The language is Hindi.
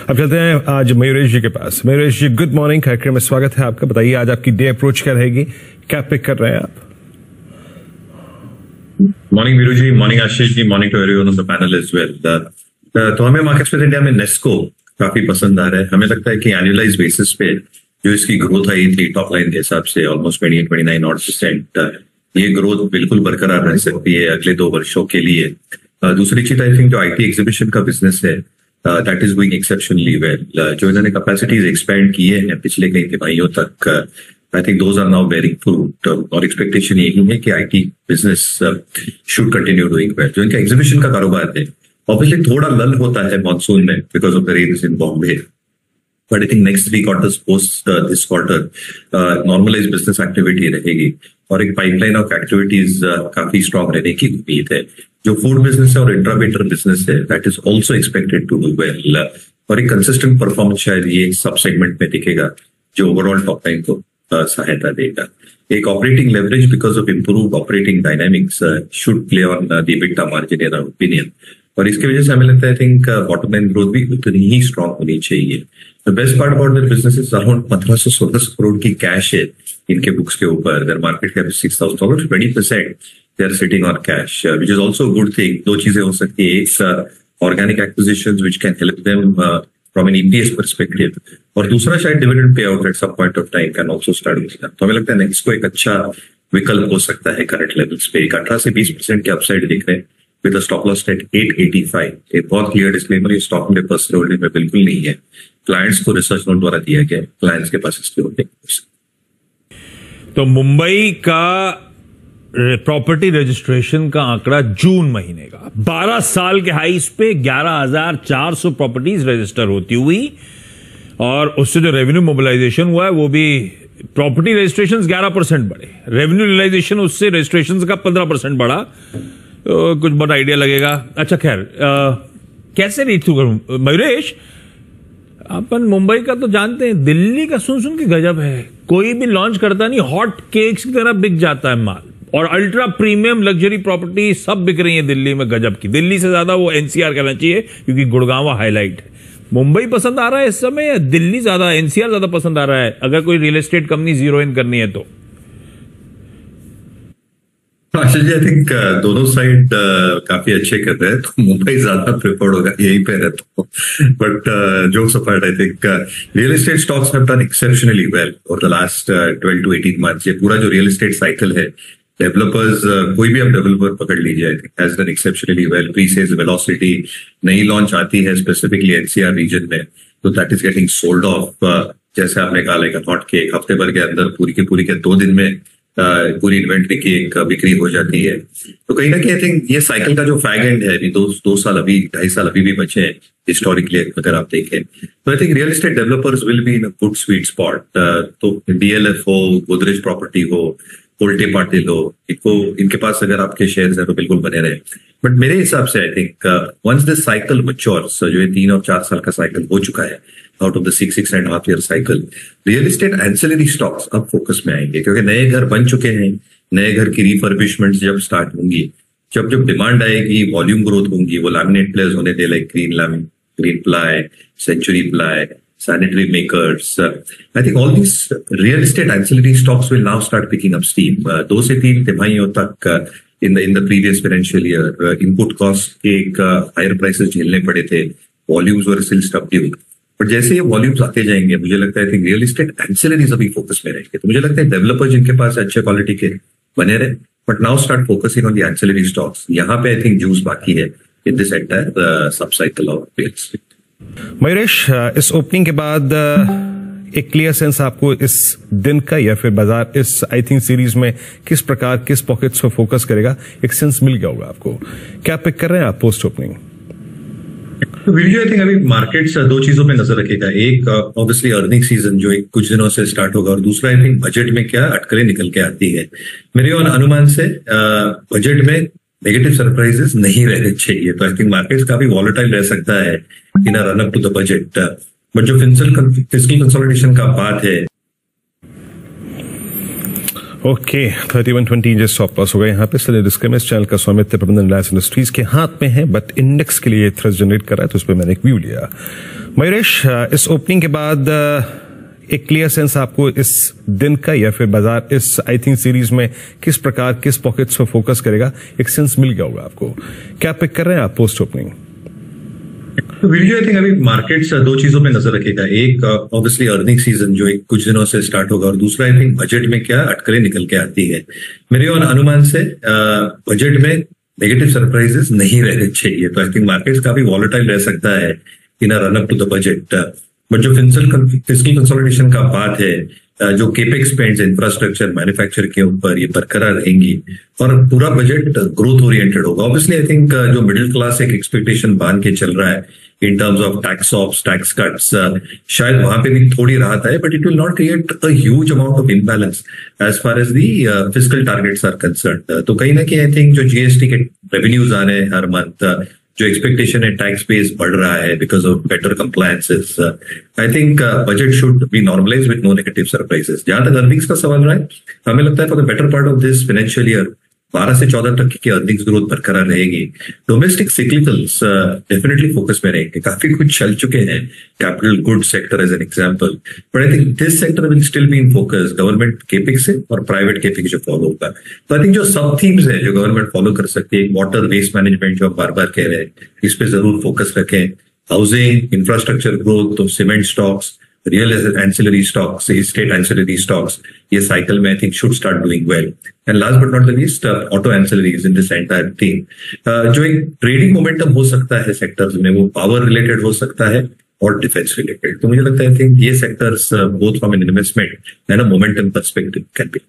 अब चलते हैं आज मयूरेश जी के पास। मयूरेश जी, गुड मॉर्निंग, कार्यक्रम में स्वागत है आपका। बताइए आज आपकी डे अप्रोच क्या रहेगी, क्या पिक कर रहे हैं आप? Morning Veeru ji, morning Ashish ji, morning to everyone on the panel as well. तो हमें मार्केट्स में इंडिया में नेस्को काफी पसंद आ रहा है। हमें लगता है कि एनुअलाइज बेसिस पे जो इसकी ग्रोथ आई थी टॉप लाइन के हिसाब से ऑलमोस्ट 28-29% ये ग्रोथ बिल्कुल बरकरार रह सकती है अगले 2 वर्षों के लिए। दूसरी चीज आई थिंक जो आईटी एग्जीबिशन का बिजनेस है that is going exceptionally well. जो इन्होंने कैपेसिटीज एक्सपेंड किए हैं पिछले कई तिमाहियों तक, I think those are now bearing fruit और एक्सपेक्टेशन यही है कि IT business should continue doing well. जो इनका एग्जीबिशन का कारोबार है ऑब्वियसली थोड़ा लल होता है मॉनसून में because of the rains in Bombay, but I think next 3 quarters post this quarter normalize business activity रहेगी और एक पाइपलाइन ऑफ एक्टिविटीज काफी स्ट्रॉन्ग रहने की उम्मीद है। जो फूड बिजनेस है और इंट्रावेटर बिजनेस है that is also expected to do well और एक कंसिस्टेंट परफॉर्मेंस शायद ये सब सेगमेंट में दिखेगा जो ओवरऑल टॉप लाइन को सहायता देगा। एक operating leverage because of improved operating dynamics should play on the EBITDA margin in our opinion और इसकी वजह से हमें लगता है I think bottom line growth भी उतनी ही स्ट्रांग होनी चाहिए। The best part about that business is around 1516 crore की कैश है इनके बुक्स के ऊपर। Their market cap is $6,000, 20% they are sitting on cash which is also good thing. 2 चीजें हो सकती है, एक organic acquisitions which can help them from an EPS perspective और दूसरा शायद dividend pay out at some point of time can also start. तो हमें लगता है नेक्स्ट को एक अच्छा विकल्प हो सकता है करंट लेवल्स पे। 18 से 20% के अपसाइड दिख रहे हैं with a stop loss at 885। एक बहुत क्लियर डिस्क्लेमर, ये स्टॉक में पर्सनल होल्डिंग में बिल्कुल नहीं है। क्लाइंट्स को रिसर्च नोट द्वारा दिया गया, क्लाइंट्स के पास इसकी होल्डिंग। तो मुंबई का प्रॉपर्टी रजिस्ट्रेशन का आंकड़ा जून महीने का 12 साल के हाईस पे 11,400 प्रॉपर्टीज रजिस्टर होती हुई और उससे जो रेवेन्यू मोबिलाइजेशन हुआ है वो भी प्रॉपर्टी रजिस्ट्रेशन 11% बढ़े, रेवेन्यू रियलाइजेशन उससे रजिस्ट्रेशन का 15% बढ़ा। तो कुछ बहुत आइडिया लगेगा। अच्छा खैर, कैसे रीड थ्रू करूं मयूरेश? अपन मुंबई का तो जानते हैं, दिल्ली का सुन के गजब है। कोई भी लॉन्च करता नहीं, हॉट केक्स की तरह बिक जाता है माल और अल्ट्रा प्रीमियम लग्जरी प्रॉपर्टी सब बिक रही है दिल्ली में गजब की। दिल्ली से ज्यादा वो एनसीआर कहना चाहिए क्योंकि गुड़गांव हाईलाइट है। मुंबई पसंद आ रहा है इस समय या दिल्ली ज्यादा, एनसीआर ज्यादा पसंद आ रहा है अगर कोई real estate company zero in करनी है तो? आशीष जी, आई थिंक दोनों साइड काफी अच्छे कर रहे हैं तो मुंबई ज्यादा प्रेफर्ड होगा, यही पे रहता हूँ। But jokes apart, I think real estate stocks have done exceptionally well for the last 12 to 18 months। ये पूरा जो रियल एस्टेट साइकिल है, डेवलपर्स कोई भी आप डेवलपर पकड़ लीजिए, I think has done exceptionally well. Pre sales velocity, नई लॉन्च आती है स्पेसिफिकली एनसीआर रीजन में तो that is getting sold off. जैसे आपने कहा लाइक हॉट केक, हफ्ते भर के अंदर पूरी के 2 दिन में पूरी इन्वेंट्री की एक बिक्री हो जाती है। तो कहीं ना कहीं आई थिंक ये साइकिल का जो फैग एंड है, अभी 2 साल अभी 2.5 साल अभी भी बचे हैं हिस्टोरिकली अगर आप देखें तो I think real estate developers will be in a good sweet spot. तो डीएलएफ हो, गोदरेज प्रॉपर्टी हो, कोल्टे पाटिल हो, इनके पास अगर आपके शेयर्स हैं तो बिल्कुल बने रहे। बट मेरे हिसाब से I think once this cycle matures, जो ये 3 और 4 साल का साइकिल हो चुका है out of the 6.5 year cycle, real estate ancillary stocks अब फोकस में आएंगे क्योंकि नए घर बन चुके हैं। नए घर की रिफर्बिशमेंट जब स्टार्ट होंगी, जब डिमांड आएगी, वॉल्यूम ग्रोथ होंगी, वो लैमिनेट प्लेयर्स होने दे like Greenply, Century Ply, sanitary makers. I think all these real estate ancillary stocks will now start picking up steam. 2 से 3 तिमाहियों तक in the previous financial year, input cost के एक higher prices झेलने पड़े थे, volumes were still subdued. पर जैसे ये वॉल्यूम्स आते जाएंगे, मुझे लगता है रियल एस्टेट एंसिलरीज अभी फोकस में रहेंगे। तो मुझे लगता है डेवलपर जिनके पास अच्छे क्वालिटी के बने रहे, but now start focusing on the ancillary stocks. यहाँ पे आई थिंक जूस बाकी है इन दिस एंटायर सब cycle of real estate. Mayuresh, इस ओपनिंग के बाद एक क्लियर सेंस आपको इस दिन का या फिर बाजार इस आई थिंक सीरीज में किस प्रकार किस पॉकेट्स पर फोकस करेगा, एक सेंस मिल गया होगा आपको। क्या पिक कर रहे हैं आप post opening? Video I think अभी मार्केट्स 2 चीजों पे नजर रखेगा। एक ऑब्वियसली अर्निंग सीजन जो कुछ दिनों से स्टार्ट होगा और दूसरा आई थिंक बजट में क्या अटकलें निकल के आती है। मेरे अनुमान से बजट में नेगेटिव सरप्राइजेस नहीं रहने चाहिए। तो आई थिंक मार्केट्स काफी वॉलेटाइल रह सकता है in a run up to the budget. But जो फिस्कल कंसोलिडेशन का बात है, ओके 3120 जो स्टॉप लॉस हो गए यहाँ पे। सर डिस्क्लेमर, इस चैनल का स्वामित्व प्रबंधन रिलायंस इंडस्ट्रीज के हाथ में है, बट इंडेक्स के लिए थ्रस्ट जनरेट कर रहा है, तो उस पर मैंने एक व्यू लिया। मयूरेश, इस ओपनिंग के बाद एक क्लियर सेंस आपको इस दिन का या फिर बाजार इस आई थिंक सीरीज में किस प्रकार किस पॉकेट्स पर फोकस करेगा, एक सेंस मिल गया होगा आपको। क्या पिक कर रहे हैं आप पोस्ट ओपनिंग? तो वीडियो आई थिंक अभी मार्केट्स दो चीजों पे नजर रखेगा। एक ऑब्वियसली अर्निंग सीजन जो एक कुछ दिनों से स्टार्ट होगा, और दूसरा आई थिंक बजट में क्या अटकलें निकल के आती है। मेरे और अनुमान से बजट में नेगेटिव सरप्राइजेस नहीं रहने चाहिए, तो आई थिंक मार्केट्स काफी वॉलेटाइल रह सकता है in a run up to the budget. But जो फिस्कल कंसोलिडेशन का बात है, जो केपेक्स स्पेंड्स इंफ्रास्ट्रक्चर मैन्युफैक्चर के ऊपर ये बरकरार रहेंगी और पूरा बजट ग्रोथ ओरिएंटेड होगा। ऑब्वियसली आई थिंक जो मिडिल क्लास एक एक्सपेक्टेशन बांध के चल रहा है in terms of tax offs, tax cuts, शायद वहां पे भी थोड़ी राहत है, but it will not create a huge amount of imbalance as far as the fiscal targets are concerned. तो कहीं ना कहीं आई थिंक जो जीएसटी के रेवेन्यूज आ रहे हैं हर मंथ, जो एक्सपेक्टेशन है टैक्स बेस बढ़ रहा है because of better compliances, I think budget should be normalize with no negative surprises. जहां तक अर्निंग्स का सवाल रहा है, हमें लगता है for the better part of this financial year 12 से 14 तक की अर्निंग्स ग्रोथ बरकरार रहेगी। डोमेस्टिक सिक्लिकल्स डेफिनेटली फोकस में रहेंगे, काफी कुछ चल चुके हैं, capital good sector as an example, but I think this sector will still be in focus government capex से और प्राइवेट केपिक्स जो फॉलो होगा। तो आई थिंक जो सब थीम्स है जो गवर्नमेंट फॉलो कर सकती है, वाटर वेस्ट मैनेजमेंट जो हम बार बार कह रहे हैं, इस पे जरूर फोकस रखें। हाउसिंग, इंफ्रास्ट्रक्चर ग्रोथ, तो cement stocks, real ancillary stocks, state ancillary stocks, ये साइकिल में I think should start doing well. And last but not the least auto ancillaries in this entire thing. जो एक ट्रेडिंग मोमेंटम हो सकता है सेक्टर्स में, वो पावर रिलेटेड हो सकता है और डिफेंस रिलेटेड। तो मुझे लगता है आई थिंक ये sectors both from an investment and a momentum perspective can be